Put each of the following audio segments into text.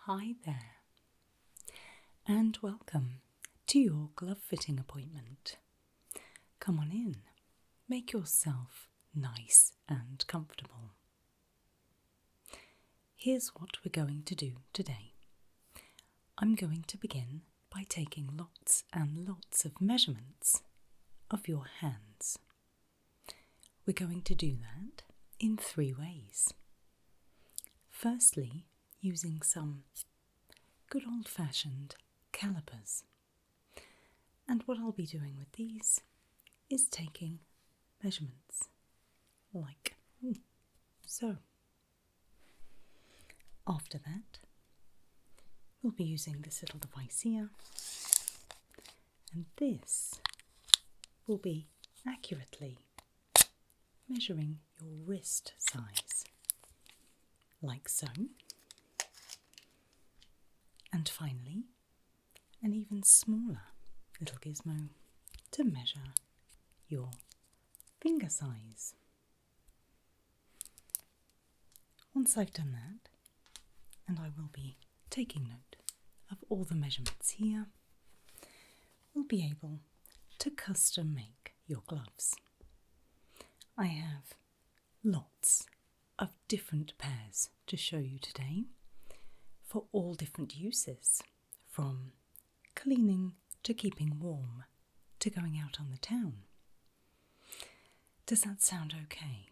Hi there, and welcome to your glove fitting appointment. Come on in, make yourself nice and comfortable. Here's what we're going to do today. I'm going to begin by taking lots and lots of measurements of your hands. We're going to do that in 3 ways. Firstly, using some good old-fashioned calipers. And what I'll be doing with these is taking measurements like so. After that, we'll be using this little device here, and this will be accurately measuring your wrist size, like so. And finally, an even smaller little gizmo to measure your finger size. Once I've done that, and I will be taking note of all the measurements here, we'll be able to custom make your gloves. I have lots of different pairs to show you today for all different uses, from cleaning to keeping warm to going out on the town. Does that sound okay?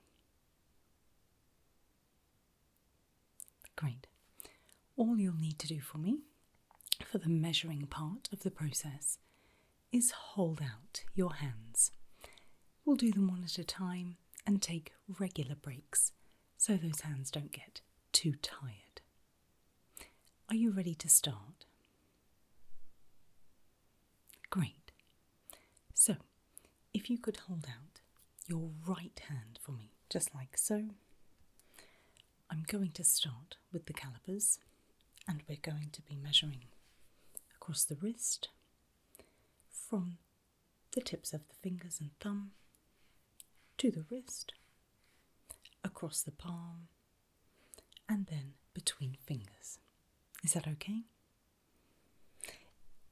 Great. All you'll need to do for me, for the measuring part of the process, is hold out your hands. We'll do them one at a time and take regular breaks so those hands don't get too tired. Are you ready to start? Great. So, if you could hold out your right hand for me, just like so. I'm going to start with the calipers, and we're going to be measuring across the wrist, from the tips of the fingers and thumb to the wrist, across the palm, and then between fingers. Is that okay?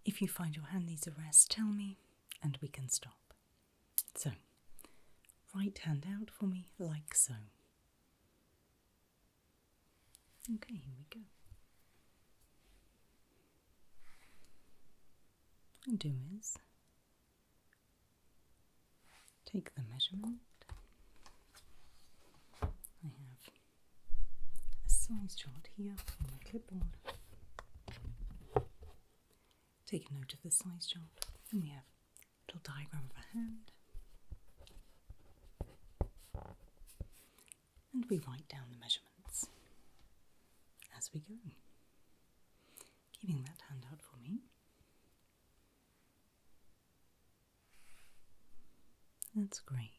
If you find your hand needs a rest, tell me and we can stop. So, right hand out for me like so. Okay, here we go. What I do is take the measurement. I have a size chart here on my clipboard. Take a note of the size chart, and we have a little diagram of a hand. And we write down the measurements as we go. Keeping that hand out for me. That's great.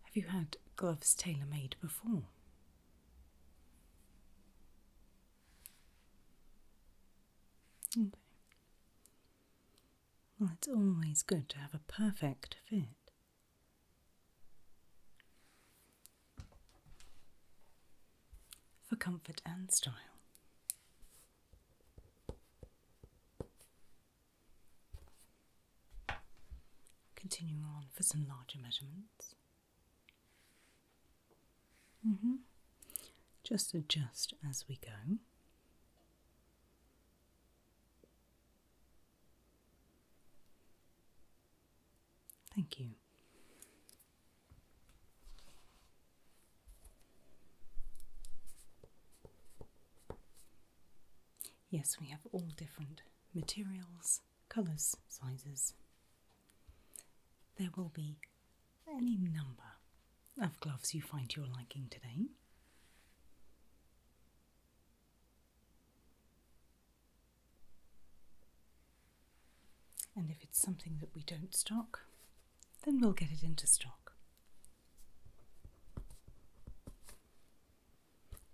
Have you had gloves tailor-made before? Okay. Well, it's always good to have a perfect fit. For comfort and style. Continuing on for some larger measurements. Just adjust as we go. Thank you. Yes, we have all different materials, colours, sizes. There will be any number of gloves you find you're liking today. And if it's something that we don't stock, then we'll get it into stock.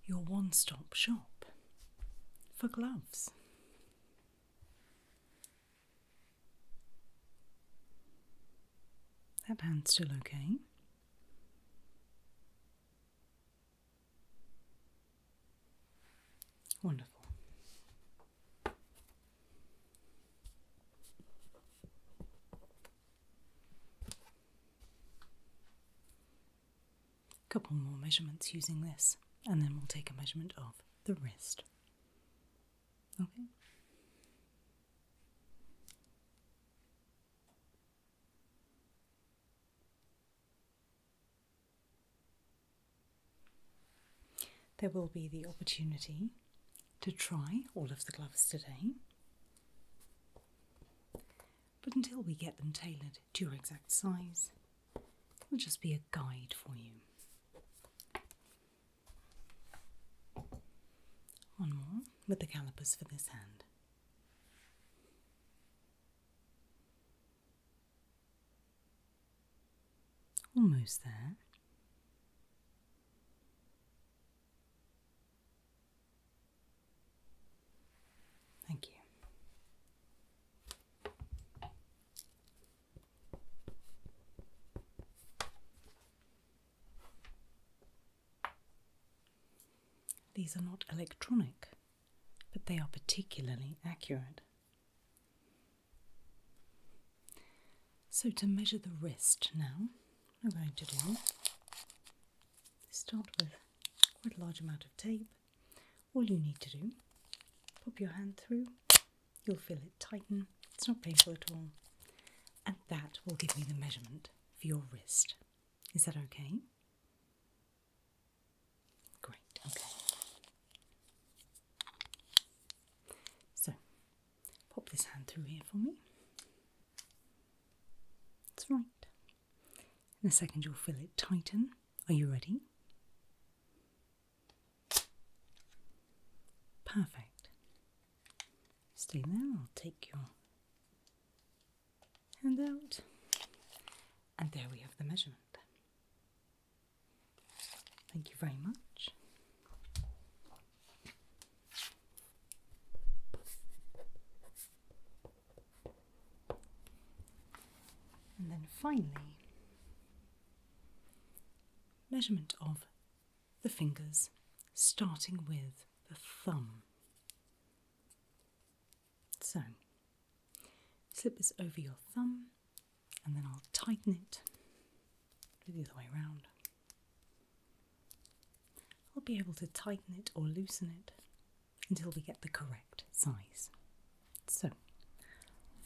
Your one-stop shop for gloves. that hand still okay? Wonderful. Couple more measurements using this, and then we'll take a measurement of the wrist. Okay? There will be the opportunity to try all of the gloves today, but until we get them tailored to your exact size, it'll just be a guide for you. One more with the calipers for this hand. Almost there. Thank you. These are not electronic, but they are particularly accurate. So to measure the wrist now, I'm going to do start with quite a large amount of tape. All you need to do, pop your hand through, you'll feel it tighten, it's not painful at all, and that will give me the measurement for your wrist. Is that okay? Great, okay. So, pop this hand through here for me. That's right. In a second you'll feel it tighten. Are you ready? Perfect. Stay there, I'll take your hand out. And there we have the measurement. Thank you very much. And then finally, measurement of the fingers, starting with the thumb. So, slip this over your thumb, and then I'll tighten it the other way around. I'll be able to tighten it or loosen it until we get the correct size. So,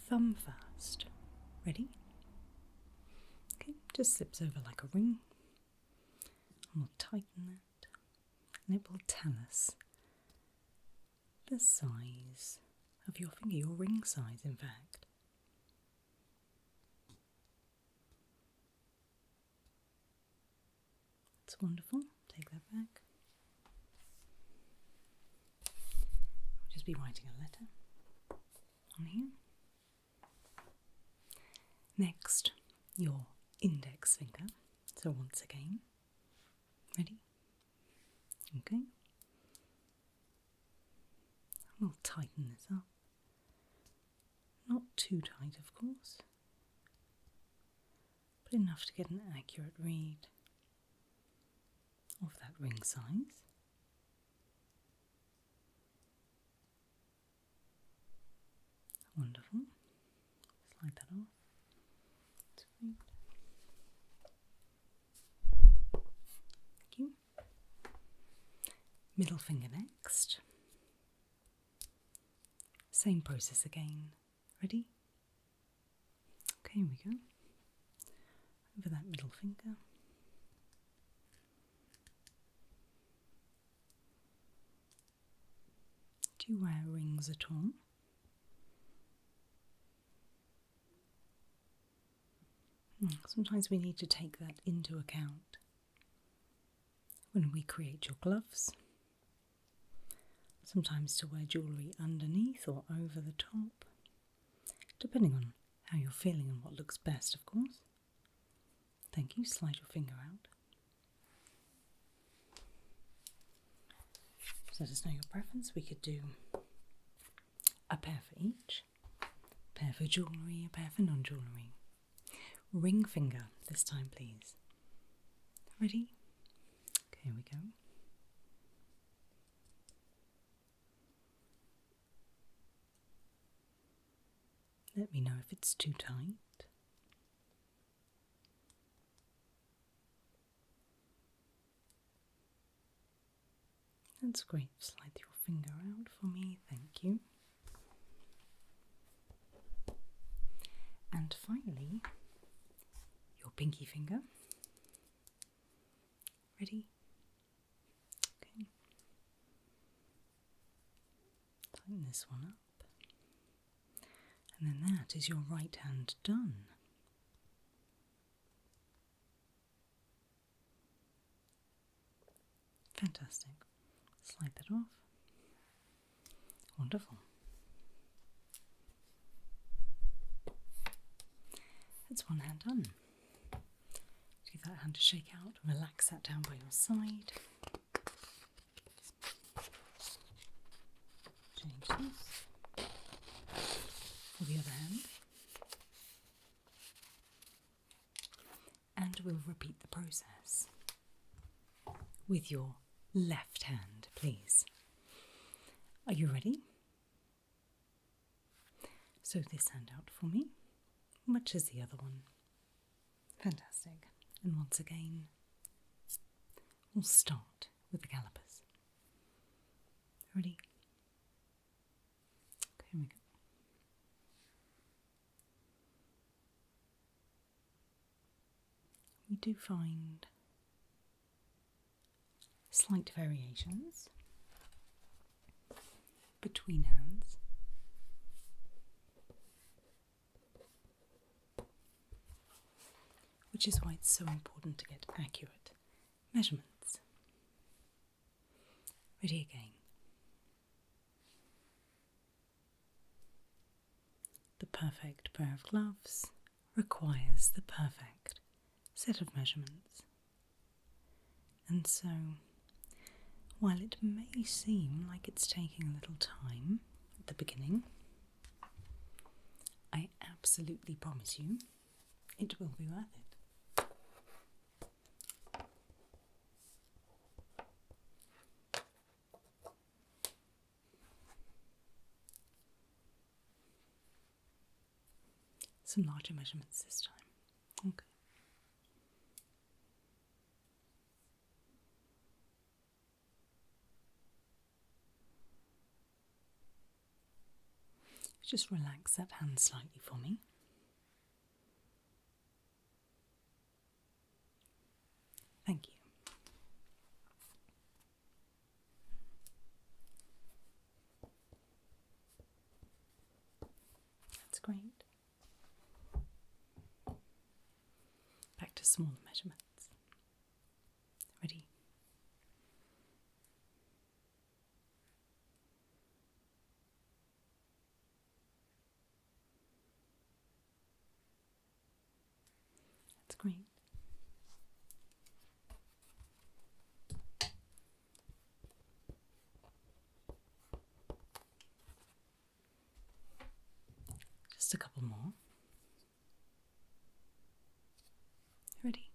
thumb first. Ready? Okay, just slips over like a ring. And we'll tighten that, and it will tell us the size of your finger, your ring size in fact. That's wonderful. Take that back. I'll just be writing a letter on here. Next, your index finger. So once again, ready? Okay. We'll tighten this up. Not too tight, of course, but enough to get an accurate read of that ring size. Wonderful. Slide that off. That's great. Thank you. Middle finger next. Same process again. Ready? Okay, here we go. Over that middle finger. Do you wear rings at all? Sometimes we need to take that into account when we create your gloves. Sometimes to wear jewellery underneath or over the top, depending on how you're feeling and what looks best, of course. Thank you. Slide your finger out. So let us know your preference. We could do a pair for each, a pair for jewellery, a pair for non-jewellery. ring finger this time, please. Ready? Okay, here we go. Let me know if it's too tight. That's great. Slide your finger out for me. Thank you. And finally, your pinky finger. Ready? Okay. Tighten this one up. And then that is your right hand done. Fantastic. Slide that off. Wonderful. That's one hand done. Give that hand a shake out. Relax that down by your side. Change this for the other hand. And we'll repeat the process with your left hand, please. Are you ready? So this hand out for me, much as the other one. Fantastic. And once again, we'll start with the calipers. Ready? Okay, here we go. We do find slight variations between hands. Which is why it's so important to get accurate measurements. Ready again. The perfect pair of gloves requires the perfect set of measurements. And so, while it may seem like it's taking a little time at the beginning, I absolutely promise you it will be worth it. Some larger measurements this time. Okay. Just relax that hand slightly for me. Thank you. That's great. Back to smaller measurements. Ready? That's great. Just a couple more. Ready?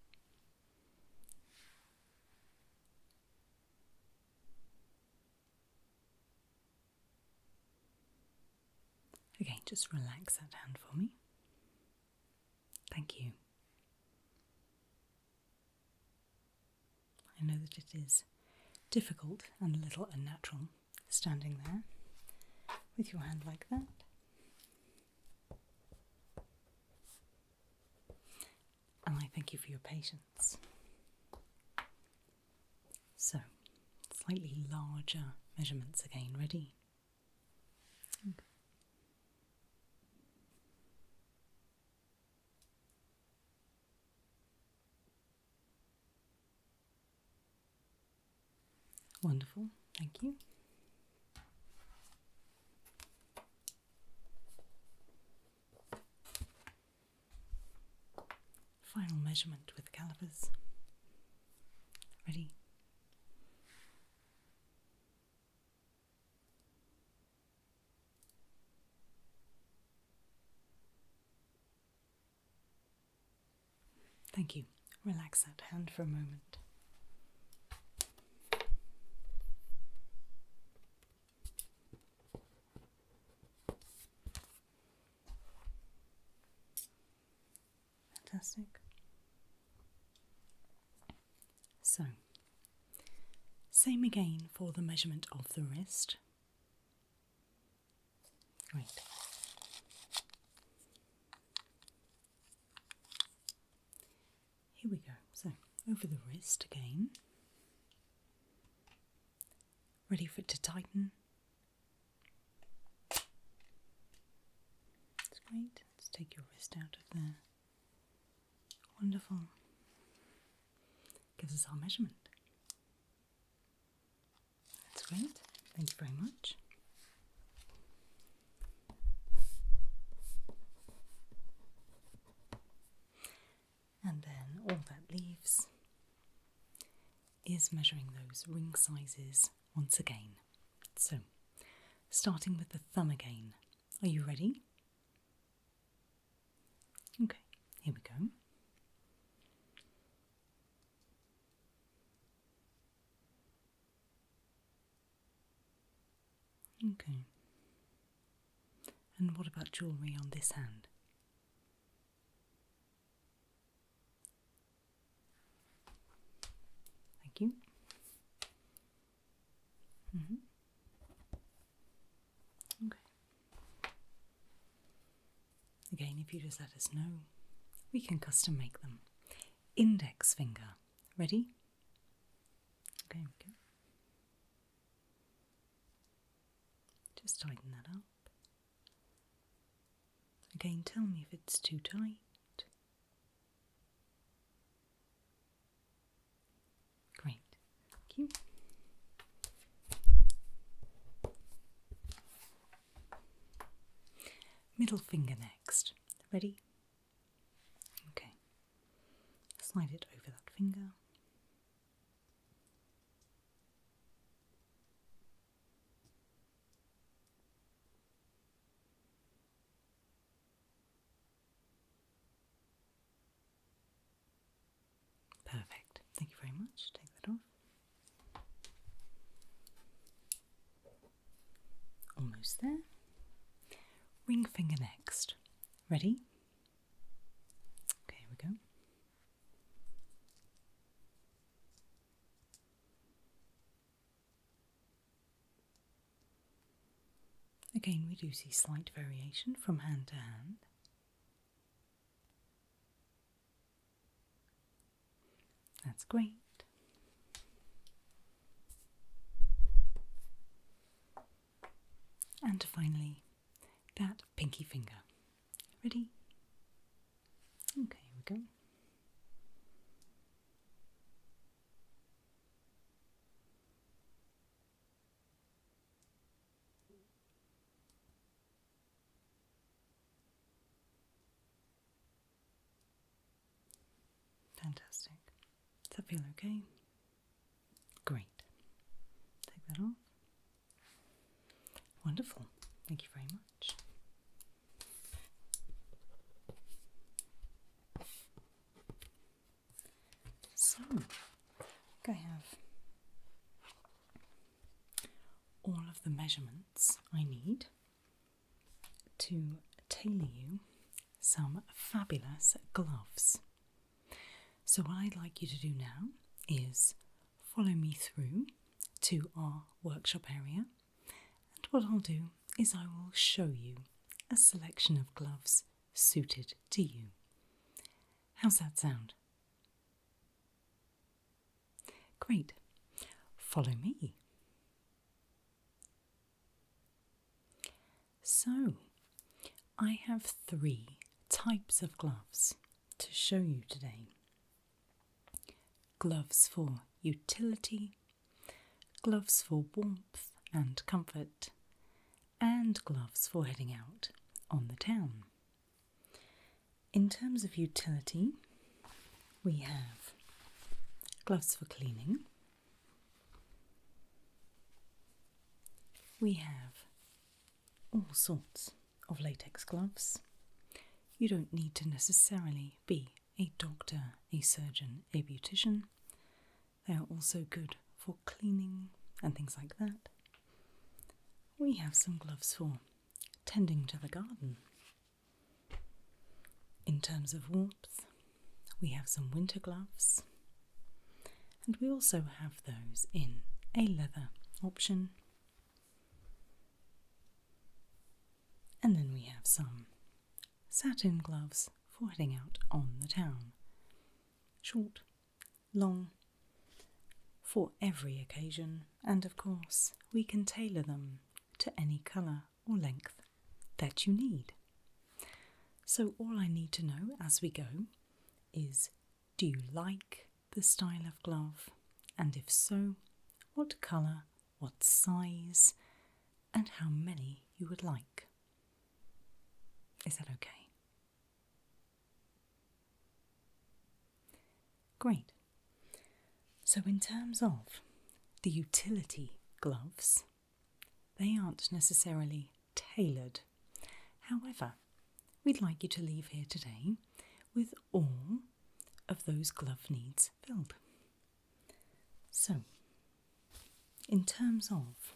Again, just relax that hand for me. Thank you. I know that it is difficult and a little unnatural standing there with your hand like that. And I thank you for your patience. So, slightly larger measurements again. Ready? Okay. Wonderful, thank you. Final measurement with calipers. Ready? Thank you. Relax that hand for a moment. Fantastic. So, same again for the measurement of the wrist. Great. Here we go. So, over the wrist again. Ready for it to tighten? That's great. Let's take your wrist out of there. Wonderful. Gives us our measurement. That's great. Thank you very much. And then all that leaves is measuring those ring sizes once again. So, starting with the thumb again. Are you ready? Okay, here we go. Okay. And what about jewellery on this hand? Thank you. Okay. Again, if you just let us know, we can custom make them. Index finger. Ready? Okay, we go. Just tighten that up. Again, tell me if it's too tight. Great. Thank you. Middle finger next. Ready? Okay. Slide it over that finger. Perfect. Thank you very much. Take that off. Almost there. Ring finger next. Ready? Okay, here we go. Again, we do see slight variation from hand to hand. That's great. And finally, that pinky finger. Ready? Okay, here we go. Fantastic. Does that feel okay? Great. Take that off. Wonderful. Thank you very much. So, I have all of the measurements I need to tailor you some fabulous gloves. So what I'd like you to do now is follow me through to our workshop area, and what I'll do is I will show you a selection of gloves suited to you. How's that sound? Great. Follow me. So, I have 3 types of gloves to show you today. Gloves for utility, gloves for warmth and comfort, and gloves for heading out on the town. In terms of utility, we have gloves for cleaning, we have all sorts of latex gloves. You don't need to necessarily be a doctor, a surgeon, a beautician. They are also good for cleaning and things like that. We have some gloves for tending to the garden. In terms of warmth, we have some winter gloves, and we also have those in a leather option. And then we have some satin gloves for heading out on the town. Short, long, for every occasion, and of course we can tailor them to any colour or length that you need. So all I need to know as we go is, do you like the style of glove? And if so, what colour, what size, and how many you would like? Is that okay? Great. So in terms of the utility gloves, they aren't necessarily tailored. However, we'd like you to leave here today with all of those glove needs filled. So, in terms of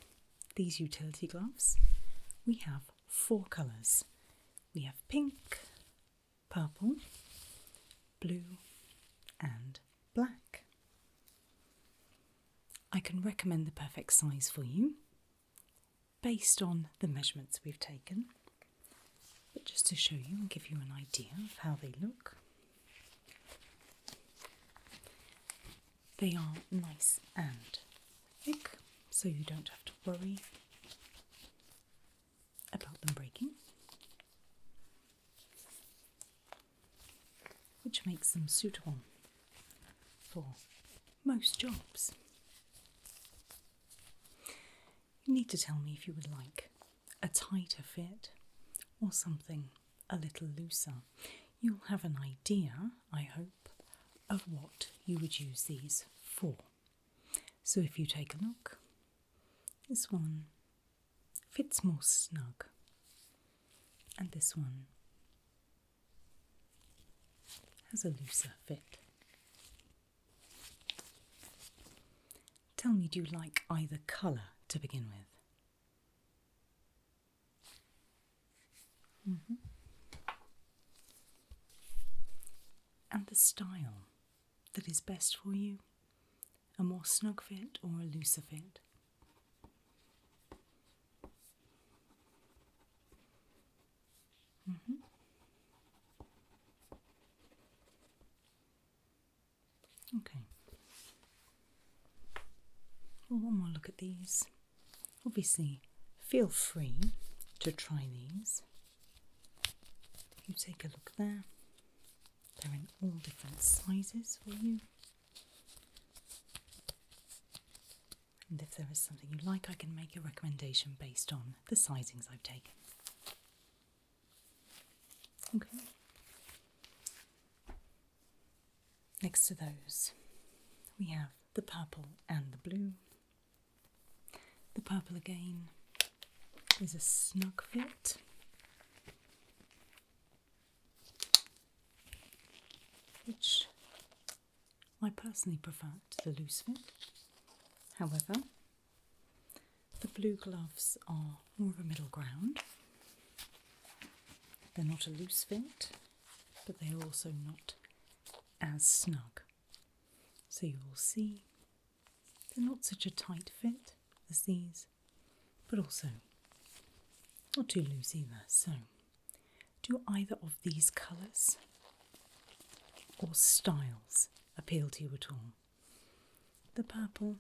these utility gloves, we have 4 colours. We have pink, purple, blue, and black. I can recommend the perfect size for you based on the measurements we've taken, but just to show you and give you an idea of how they look. They are nice and thick, so you don't have to worry about them breaking, which makes them suitable for most jobs. You need to tell me if you would like a tighter fit or something a little looser. You'll have an idea, I hope, of what you would use these for. So if you take a look, this one fits more snug, and this one has a looser fit. Tell me, do you like either colour to begin with? And the style that is best for you? A more snug fit or a looser fit? Okay. Well, one more look at these. Obviously, feel free to try these. You take a look there. They're in all different sizes for you. And if there is something you like, I can make a recommendation based on the sizings I've taken. Okay. Next to those, we have the purple and the blue. The purple again is a snug fit. Which I personally prefer to the loose fit. However, the blue gloves are more of a middle ground. They're not a loose fit, but they are also not as snug. So you will see they're not such a tight fit as these, but also not too loose either. So, do either of these colours or styles appeal to you at all? The purple,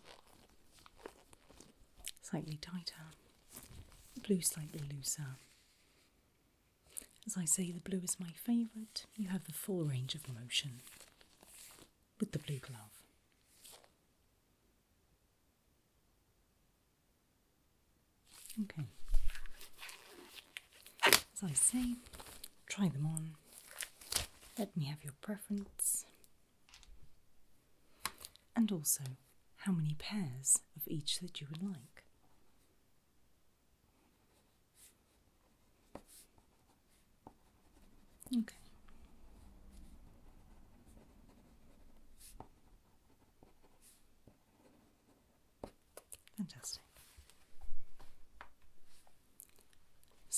slightly tighter, the blue slightly looser. As I say, the blue is my favourite. You have the full range of motion with the blue glove. Okay. As I say, try them on. Let me have your preference. And also, how many pairs of each that you would like. Okay.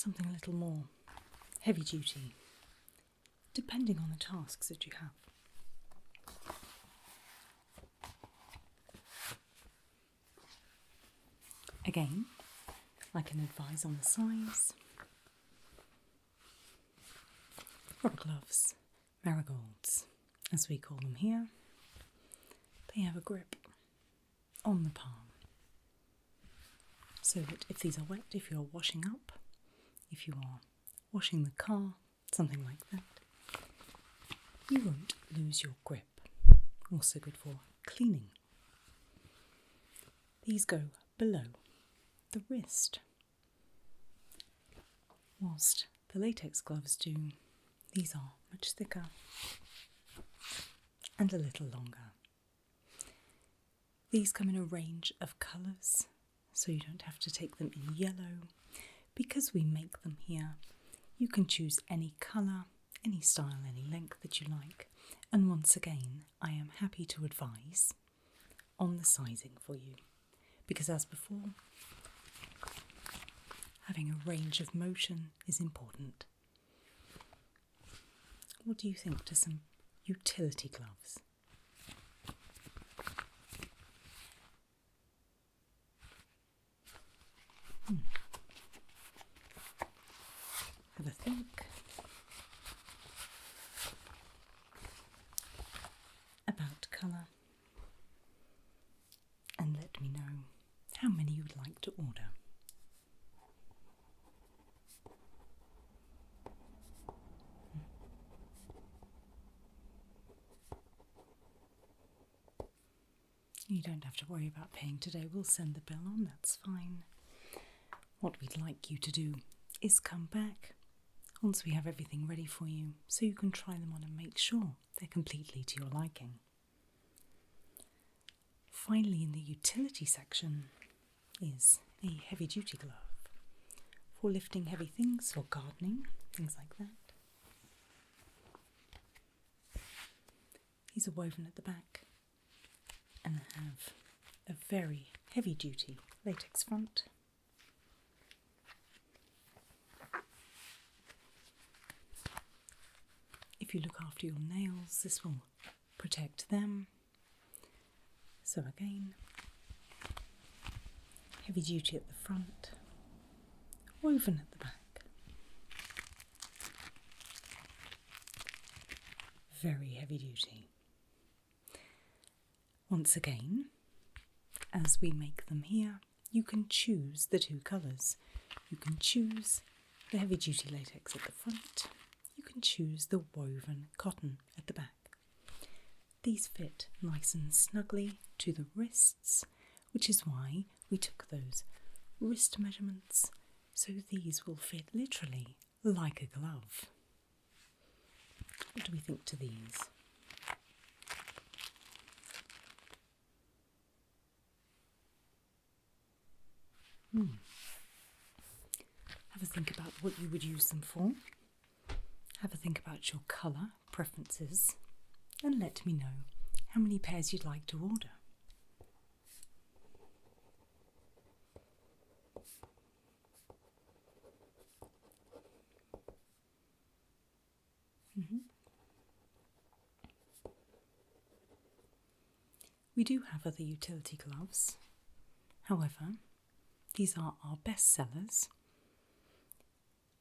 something a little more heavy duty, depending on the tasks that you have. Again, I can advise on the size. Rubber gloves, marigolds, as we call them here. They have a grip on the palm, so that if these are wet, if you're washing up, if you are washing the car, something like that, you won't lose your grip. Also good for cleaning. These go below the wrist, whilst the latex gloves do. These are much thicker and a little longer. These come in a range of colours, so you don't have to take them in yellow. Because we make them here, you can choose any colour, any style, any length that you like. And once again, I am happy to advise on the sizing for you, because as before, having a range of motion is important. What do you think to some utility gloves? Have a think about colour and let me know how many you would like to order. You don't have to worry about paying today. We'll send the bill on, that's fine. What we'd like you to do is come back once we have everything ready for you, so you can try them on and make sure they're completely to your liking. Finally, in the utility section is a heavy-duty glove for lifting heavy things, for gardening, things like that. These are woven at the back and have a very heavy-duty latex front. If you look after your nails, this will protect them. So again, heavy duty at the front, woven at the back. Very heavy duty. Once again, as we make them here, you can choose the two colours. You can choose the heavy duty latex at the front. You can choose the woven cotton at the back. These fit nice and snugly to the wrists, which is why we took those wrist measurements, so these will fit literally like a glove. What do we think to these? Have a think about what you would use them for. Have a think about your colour preferences and let me know how many pairs you'd like to order. We do have other utility gloves. However, these are our best sellers.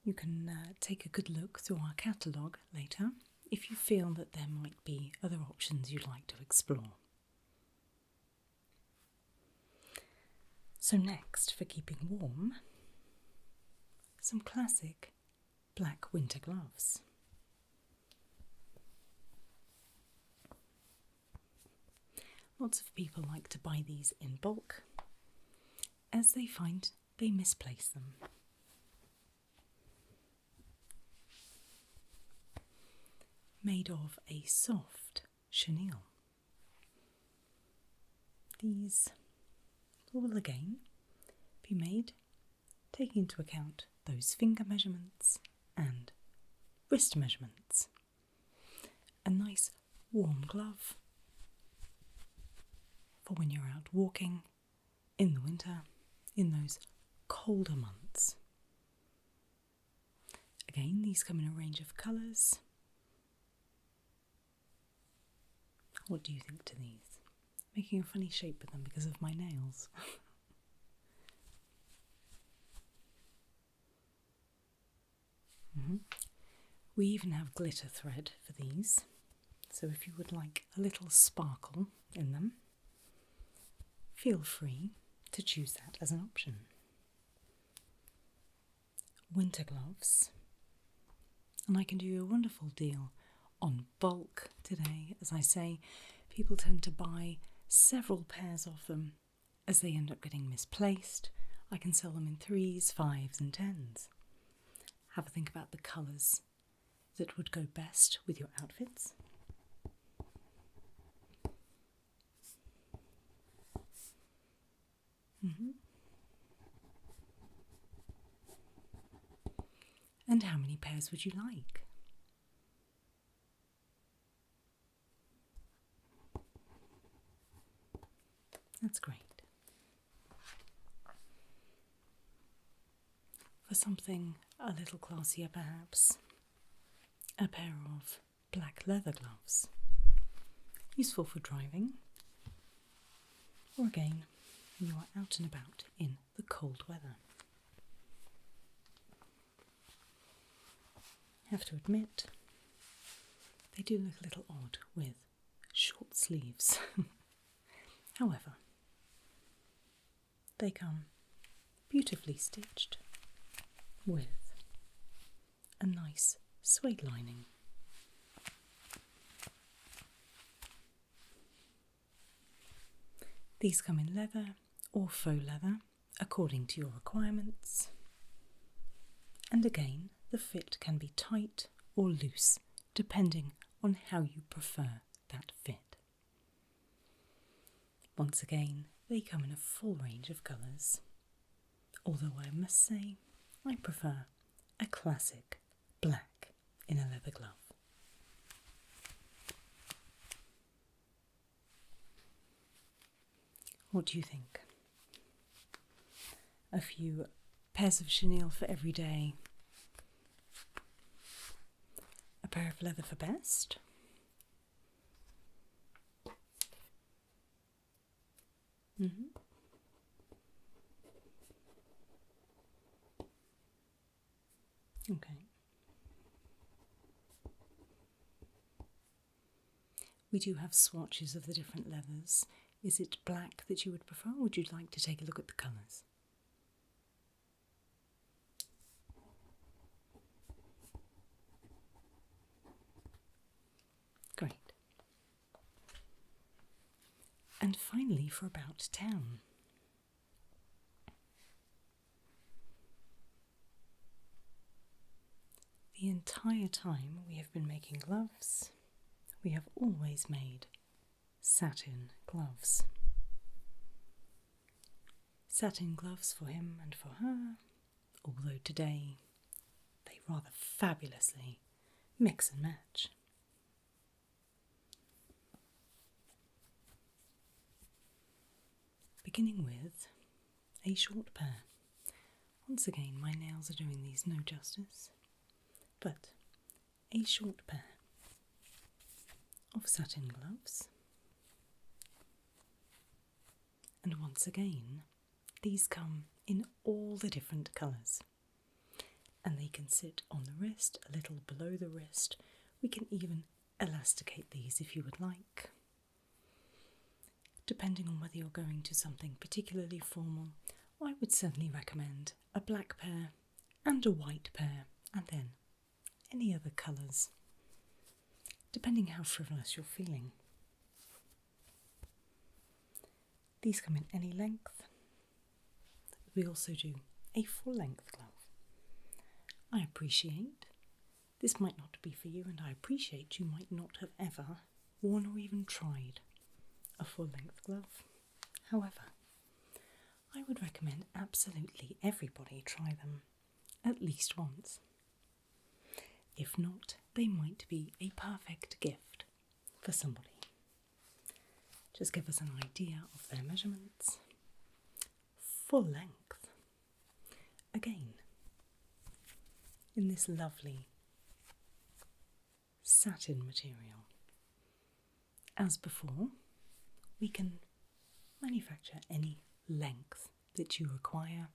You can take a good look through our catalogue later if you feel that there might be other options you'd like to explore. So next, for keeping warm, some classic black winter gloves. Lots of people like to buy these in bulk as they find they misplace them. Made of a soft chenille. These will again be made taking into account those finger measurements and wrist measurements. A nice warm glove for when you're out walking in the winter, in those colder months. these come in a range of colours. What do you think to these? Making a funny shape with them because of my nails. We even have glitter thread for these, so if you would like a little sparkle in them, feel free to choose that as an option. Winter gloves, and I can do you a wonderful deal on bulk today. As I say, people tend to buy several pairs of them as they end up getting misplaced. I can sell them in 3s, 5s and 10s. Have a think about the colours that would go best with your outfits. And how many pairs would you like? That's great. For something a little classier perhaps, a pair of black leather gloves, useful for driving, or again, when you are out and about in the cold weather. I have to admit, they do look a little odd with short sleeves. However, they come beautifully stitched with a nice suede lining. These come in leather or faux leather according to your requirements, and again the fit can be tight or loose depending on how you prefer that fit. Once again, they come in a full range of colours, although I must say I prefer a classic black in a leather glove. What do you think? A few pairs of chenille for every day, a pair of leather for best, Okay. We do have swatches of the different leathers. Is it black that you would prefer, or would you like to take a look at the colours? Great. And finally, for about town. The entire time we have been making gloves, we have always made satin gloves. Satin gloves for him and for her, although today they rather fabulously mix and match. Beginning with a short pair. Once again, my nails are doing these no justice, but a short pair of satin gloves. And once again, these come in all the different colours, and they can sit on the wrist, a little below the wrist. We can even elasticate these if you would like. Depending on whether you're going to something particularly formal, I would certainly recommend a black pair and a white pair, and then any other colours, depending how frivolous you're feeling. These come in any length. We also do a full-length glove. I appreciate this might not be for you, and I appreciate you might not have ever worn or even tried a full-length glove. However, I would recommend absolutely everybody try them at least once. If not, they might be a perfect gift for somebody. Just give us an idea of their measurements. Full length. Again, in this lovely satin material. As before, we can manufacture any length that you require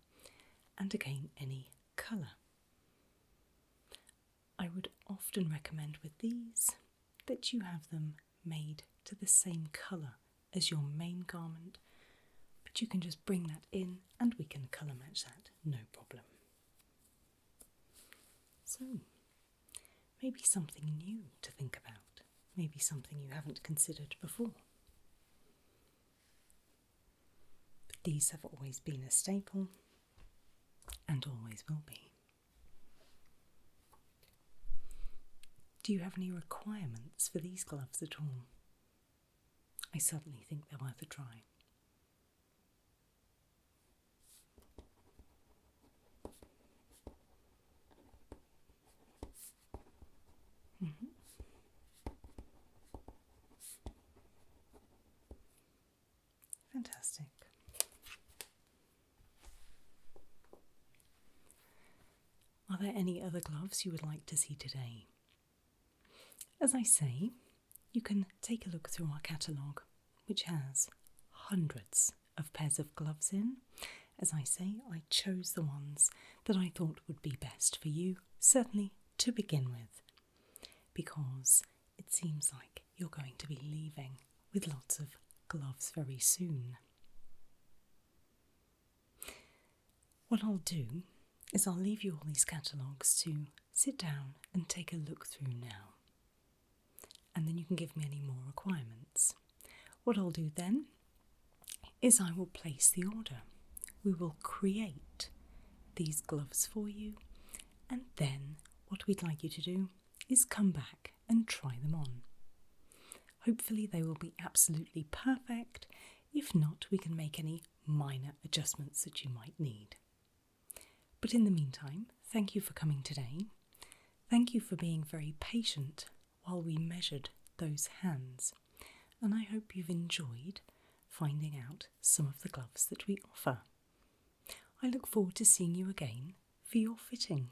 and again any colour. I would often recommend with these that you have them made to the same colour as your main garment, but you can just bring that in and we can colour match that, no problem. So, maybe something new to think about, maybe something you haven't considered before. But these have always been a staple and always will be. Do you have any requirements for these gloves at all? I certainly think they're worth a try. Fantastic. Are there any other gloves you would like to see today? As I say, you can take a look through our catalogue, which has hundreds of pairs of gloves in. As I say, I chose the ones that I thought would be best for you, certainly to begin with, because it seems like you're going to be leaving with lots of gloves very soon. What I'll do is I'll leave you all these catalogues to sit down and take a look through now. And then you can give me any more requirements. What I'll do then is I will place the order. We will create these gloves for you, and then what we'd like you to do is come back and try them on. Hopefully they will be absolutely perfect. If not, we can make any minor adjustments that you might need. But in the meantime, thank you for coming today. Thank you for being very patient while we measured those hands, and I hope you've enjoyed finding out some of the gloves that we offer. I look forward to seeing you again for your fitting.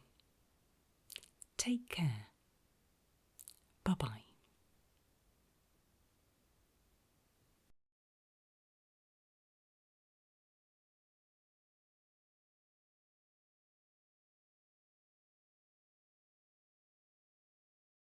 Take care. Bye-bye.